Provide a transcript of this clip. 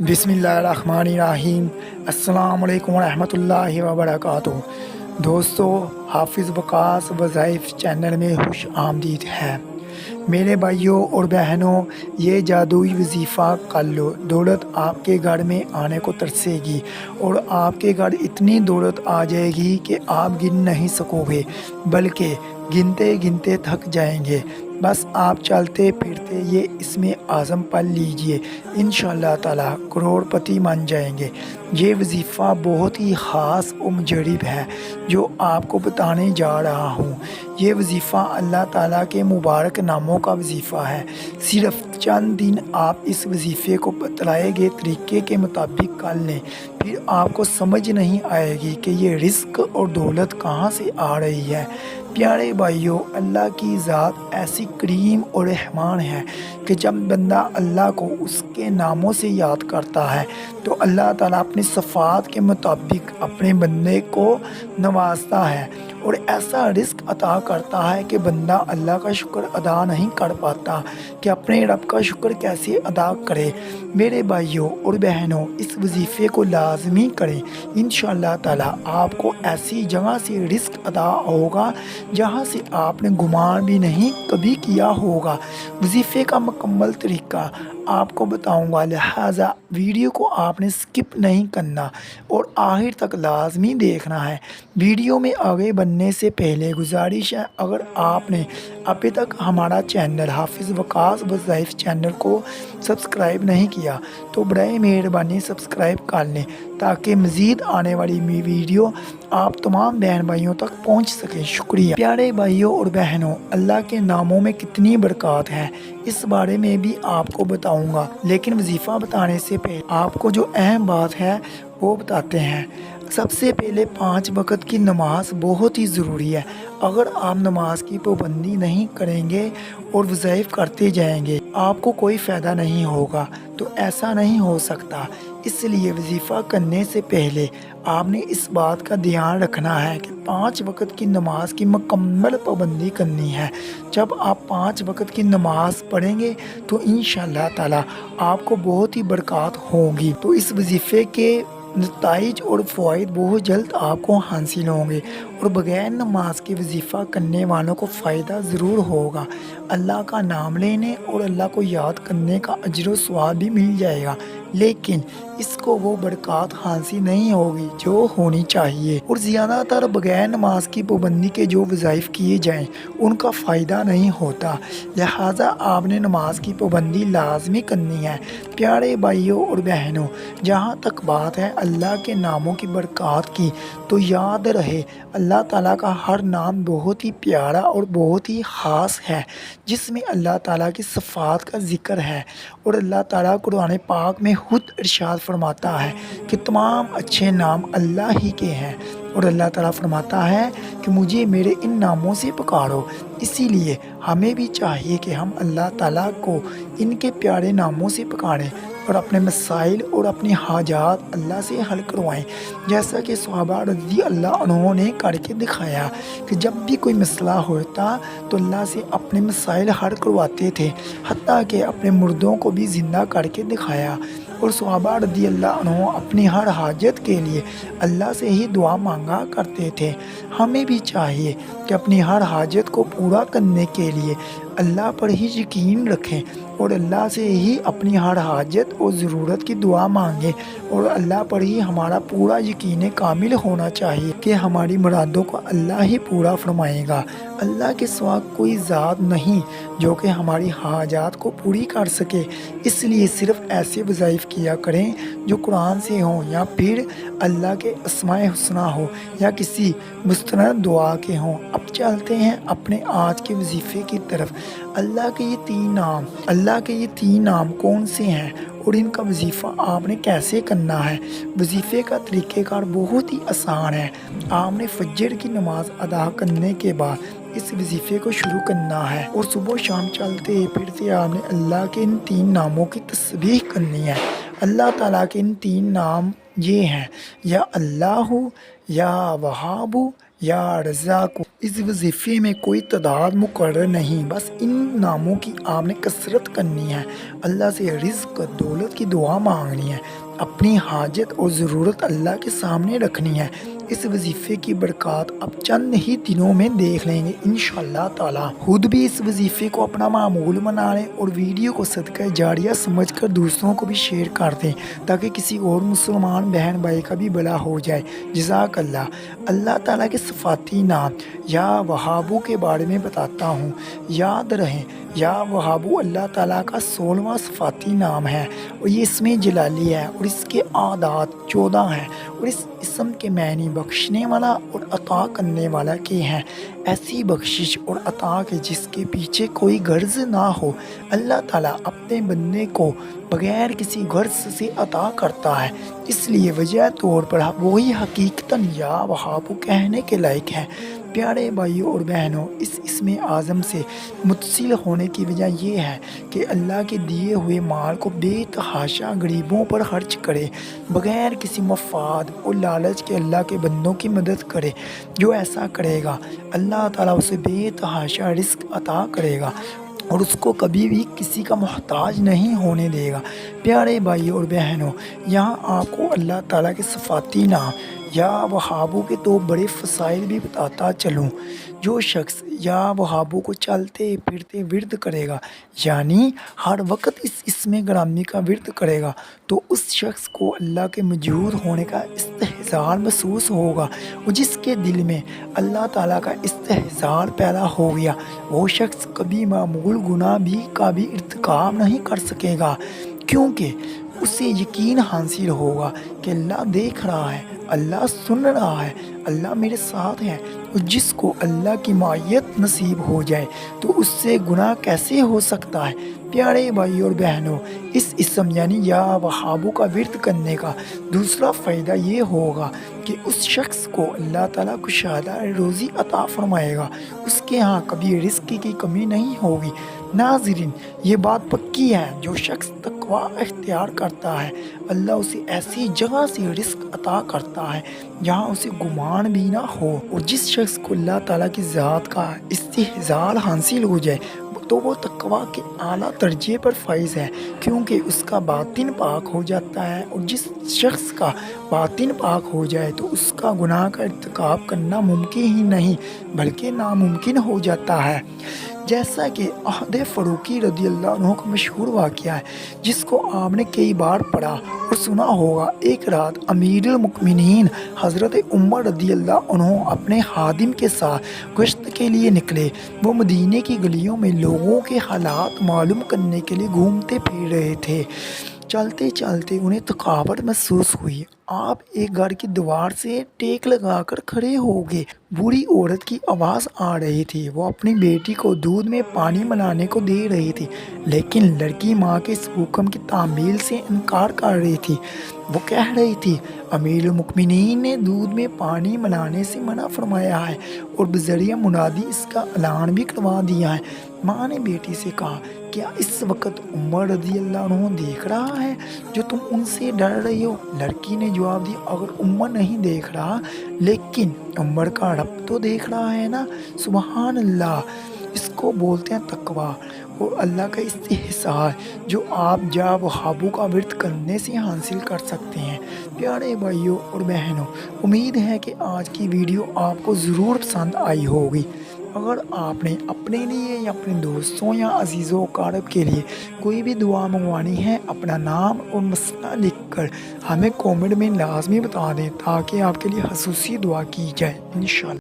بسم اللہ الرحمن الرحیم۔ السلام علیکم ورحمۃ اللہ وبرکاتہ۔ دوستو، حافظ وقاص وظائف چینل میں خوش آمدید ہے۔ میرے بھائیوں اور بہنوں، یہ جادوئی وظیفہ کر لو، دولت آپ کے گھر میں آنے کو ترسے گی اور آپ کے گھر اتنی دولت آ جائے گی کہ آپ گن نہیں سکو گے، بلکہ گنتے گنتے تھک جائیں گے۔ بس آپ چلتے پھرتے یہ اسم اعظم پڑھ لیجئے، انشاءاللہ تعالی کروڑ پتی بن جائیں گے۔ یہ وظیفہ بہت ہی خاص و مجرب ہے جو آپ کو بتانے جا رہا ہوں۔ یہ وظیفہ اللہ تعالیٰ کے مبارک ناموں کا وظیفہ ہے۔ صرف چند دن آپ اس وظیفے کو بتلائے گئے طریقے کے مطابق کر لیں، پھر آپ کو سمجھ نہیں آئے گی کہ یہ رزق اور دولت کہاں سے آ رہی ہے۔ پیارے بھائیوں، اللہ کی ذات ایسی کریم اور رحمان ہے کہ جب بندہ اللہ کو اس کے ناموں سے یاد کرتا ہے تو اللہ تعالیٰ اپنی صفات کے مطابق اپنے بندے کو نوازتا ہے اور ایسا رزق عطا کرتا ہے کہ بندہ اللہ کا شکر ادا نہیں کر پاتا کہ اپنے رب کا شکر کیسے ادا کرے۔ میرے بھائیوں اور بہنوں، اس وظیفے کو لازمی کریں، انشاءاللہ تعالیٰ آپ کو ایسی جگہ سے رزق ادا ہوگا جہاں سے آپ نے گمان بھی نہیں کبھی کیا ہوگا۔ وظیفے کا مکمل طریقہ آپ کو بتاؤں گا، لہٰذا ویڈیو کو آپ نے سکپ نہیں کرنا اور آخر تک لازمی دیکھنا ہے۔ ویڈیو میں آگے بڑھنے سے پہلے گزارش ہے، اگر آپ نے ابھی تک ہمارا چینل حافظ وقاص وظائف چینل کو سبسکرائب نہیں کیا تو برائے مہربانی سبسکرائب کر لیں تاکہ مزید آنے والی ویڈیو آپ تمام بہن بھائیوں تک پہنچ سکیں۔ شکریہ۔ پیارے بھائیوں اور بہنوں، اللہ کے ناموں میں کتنی برکات ہے اس بارے میں بھی آپ کو بتاؤں گا، لیکن وظیفہ بتانے سے پہلے آپ کو جو اہم بات ہے وہ بتاتے ہیں۔ سب سے پہلے 5 وقت کی نماز بہت ہی ضروری ہے۔ اگر آپ نماز کی پابندی نہیں کریں گے اور وظائف کرتے جائیں گے، آپ کو کوئی فائدہ نہیں ہوگا، تو ایسا نہیں ہو سکتا۔ اس لیے وظیفہ کرنے سے پہلے آپ نے اس بات کا دھیان رکھنا ہے کہ 5 وقت کی نماز کی مکمل پابندی کرنی ہے۔ جب آپ 5 وقت کی نماز پڑھیں گے تو انشاءاللہ تعالیٰ آپ کو بہت ہی برکات ہوں گی۔ تو اس وظیفے کے نتائج اور فوائد بہت جلد آپ کو حاصل ہوں گے اور بغیر نماز کے وظیفہ کرنے والوں کو فائدہ ضرور ہوگا۔ اللہ کا نام لینے اور اللہ کو یاد کرنے کا اجر و ثواب بھی مل جائے گا، لیکن اس کو وہ برکات حاصل نہیں ہوگی جو ہونی چاہیے، اور زیادہ تر بغیر نماز کی پابندی کے جو وظائف کیے جائیں ان کا فائدہ نہیں ہوتا۔ لہٰذا آپ نے نماز کی پابندی لازمی کرنی ہے۔ پیارے بھائیوں اور بہنوں، جہاں تک بات ہے اللہ کے ناموں کی برکات کی، تو یاد رہے اللہ تعالیٰ کا ہر نام بہت ہی پیارا اور بہت ہی خاص ہے، جس میں اللہ تعالیٰ کی صفات کا ذکر ہے، اور اللہ تعالیٰ قرآن پاک میں خود ارشاد فرماتا ہے کہ تمام اچھے نام اللہ ہی کے ہیں، اور اللہ تعالیٰ فرماتا ہے کہ مجھے میرے ان ناموں سے پکارو۔ اسی لیے ہمیں بھی چاہیے کہ ہم اللہ تعالیٰ کو ان کے پیارے ناموں سے پکاریں اور اپنے مسائل اور اپنی حاجات اللہ سے حل کروائیں، جیسا کہ صحابہ رضی اللہ عنہ نے کر کے دکھایا کہ جب بھی کوئی مسئلہ ہوتا تو اللہ سے اپنے مسائل حل کرواتے تھے، حتیٰ کہ اپنے مردوں کو بھی زندہ کر کے دکھایا، اور صحابہ رضی اللہ عنہ اپنی ہر حاجت کے لیے اللہ سے ہی دعا مانگا کرتے تھے۔ ہمیں بھی چاہیے کہ اپنی ہر حاجت کو پورا کرنے کے لیے اللہ پر ہی یقین رکھیں اور اللہ سے ہی اپنی ہر حاجت اور ضرورت کی دعا مانگیں، اور اللہ پر ہی ہمارا پورا یقین کامل ہونا چاہیے کہ ہماری مرادوں کو اللہ ہی پورا فرمائے گا۔ اللہ کے سوا کوئی ذات نہیں جو کہ ہماری حاجات کو پوری کر سکے، اس لیے صرف ایسے وظائف کیا کریں جو قرآن سے ہوں، یا پھر اللہ کے اسماء حسنہ ہو، یا کسی مستند دعا کے ہوں۔ اب چلتے ہیں اپنے آج کے وظیفے کی طرف۔ اللہ کے یہ تین نام کون سے ہیں اور ان کا وظیفہ آپ نے کیسے کرنا ہے؟ وظیفے کا طریقہ کار بہت ہی آسان ہے۔ آپ نے فجر کی نماز ادا کرنے کے بعد اس وظیفے کو شروع کرنا ہے، اور صبح و شام چلتے پھرتے آپ نے اللہ کے ان 3 ناموں کی تسبیح کرنی ہے۔ اللہ تعالیٰ کے ان 3 نام یہ ہیں: یا اللہ، یا وہاب، یا رزاق. اس وظیفے میں کوئی تعداد مقرر نہیں، بس ان ناموں کی آپ نے کثرت کرنی ہے، اللہ سے رزق دولت کی دعا مانگنی ہے، اپنی حاجت اور ضرورت اللہ کے سامنے رکھنی ہے. اس وظیفے کی برکات اب چند ہی دنوں میں دیکھ لیں گے انشاءاللہ تعالی. خود بھی اس وظیفے کو اپنا معمول بنا لیں اور ویڈیو کو صدقہ جاریہ سمجھ کر دوسروں کو بھی شیئر کر دیں تاکہ کسی اور مسلمان بہن بھائی کا بھی بھلا ہو جائے. جزاک اللہ. اللہ تعالیٰ کے صفاتی نام یا وہابو کے بارے میں بتاتا ہوں. یاد رہیں یا وہابو اللہ تعالیٰ کا 16واں صفاتی نام ہے اور یہ اسم جلالی ہے اور اس کے اعداد 14 ہیں اور اس اسم کے معنی بخشنے والا اور عطا کرنے والا کے ہیں. ایسی بخشش اور عطا کے جس کے پیچھے کوئی غرض نہ ہو. اللہ تعالیٰ اپنے بندے کو بغیر کسی غرض سے عطا کرتا ہے، اس لیے وجہ طور پر وہی حقیقتاً یا وہابو کہنے کے لائق ہے. پیارے بھائیوں اور بہنوں، اس اسم اعظم سے متصل ہونے کی وجہ یہ ہے کہ اللہ کے دیے ہوئے مال کو بے تحاشا غریبوں پر خرچ کرے، بغیر کسی مفاد اور لالچ کے اللہ کے بندوں کی مدد کرے. جو ایسا کرے گا اللہ تعالیٰ اسے بے تحاشا رزق عطا کرے گا اور اس کو کبھی بھی کسی کا محتاج نہیں ہونے دے گا. پیارے بھائیوں اور بہنوں، یہاں آپ کو اللہ تعالیٰ کے صفاتی نام یا وہابو کے 2 بڑے فضائل بھی بتاتا چلوں. جو شخص یا وہابو کو چلتے پھرتے ورد کرے گا، یعنی ہر وقت اس اسم گرامی کا ورد کرے گا، تو اس شخص کو اللہ کے موجود ہونے کا استحضار محسوس ہوگا، اور جس کے دل میں اللہ تعالیٰ کا استحضار پیدا ہو گیا وہ شخص کبھی معمول گناہ کا بھی ارتکاب نہیں کر سکے گا، کیونکہ اسے یقین حاصل ہوگا کہ اللہ دیکھ رہا ہے، اللہ سن رہا ہے، اللہ میرے ساتھ ہے. اور جس کو اللہ کی معیت نصیب ہو جائے تو اس سے گناہ کیسے ہو سکتا ہے. پیارے بھائی اور بہنوں، اس اسم یعنی یا وہابو کا ورد کرنے کا دوسرا فائدہ یہ ہوگا کہ اس شخص کو اللہ تعالیٰ کشادہ روزی عطا فرمائے گا، اس کے ہاں کبھی رزق کی کمی نہیں ہوگی. ناظرین، یہ بات پکی ہے، جو شخص تقوی اختیار کرتا ہے اللہ اسے ایسی جگہ سے رزق عطا کرتا ہے جہاں اسے گمان بھی نہ ہو. اور جس شخص کو اللہ تعالیٰ کی ذات کا استحضار حاصل ہو جائے تو وہ تقوی کے اعلیٰ درجے پر فائز ہے، کیونکہ اس کا باطن پاک ہو جاتا ہے، اور جس شخص کا باطن پاک ہو جائے تو اس کا گناہ کا ارتکاب کرنا ممکن ہی نہیں بلکہ ناممکن ہو جاتا ہے. جیسا کہ عہد فاروقی رضی اللہ عنہ کا مشہور واقعہ ہے جس کو آپ نے کئی بار پڑھا اور سنا ہوگا. ایک رات امیر المؤمنین حضرت عمر رضی اللہ عنہ اپنے خادم کے ساتھ گشت کے لیے نکلے. وہ مدینے کی گلیوں میں لوگوں کے حالات معلوم کرنے کے لیے گھومتے پھر رہے تھے. چلتے چلتے انہیں تھکاوٹ محسوس ہوئی. آپ ایک گھر کی دیوار سے ٹیک لگا کر کھڑے ہو گئے. بوڑھی عورت کی آواز آ رہی تھی. وہ اپنی بیٹی کو دودھ میں پانی ملانے کو دے رہی تھی، لیکن لڑکی ماں کے اس حکم کی تعمیل سے انکار کر رہی تھی. وہ کہہ رہی تھی، امیر المؤمنین نے دودھ میں پانی ملانے سے منع فرمایا ہے اور بذریعہ منادی اس کا اعلان بھی کروا دیا ہے. ماں نے بیٹی سے کہا، کیا اس وقت عمر رضی اللہ عنہ دیکھ رہا ہے جو تم ان سے ڈر رہی ہو؟ لڑکی نے جواب دیا، اگر عمر نہیں دیکھ رہا لیکن عمر کا رب تو دیکھ رہا ہے نا. سبحان اللہ. اس کو بولتے ہیں تقوی اور اللہ کا استحضار، جو آپ جا وہابو کا ورد کرنے سے حاصل کر سکتے ہیں. پیارے بھائیوں اور بہنوں، امید ہے کہ آج کی ویڈیو آپ کو ضرور پسند آئی ہوگی. اگر آپ نے اپنے لیے یا اپنے دوستوں یا عزیز و اقارب کے لیے کوئی بھی دعا منگوانی ہے، اپنا نام اور مسئلہ لکھ کر ہمیں کومنٹ میں لازمی بتا دیں تاکہ آپ کے لیے خصوصی دعا کی جائے انشاءاللہ.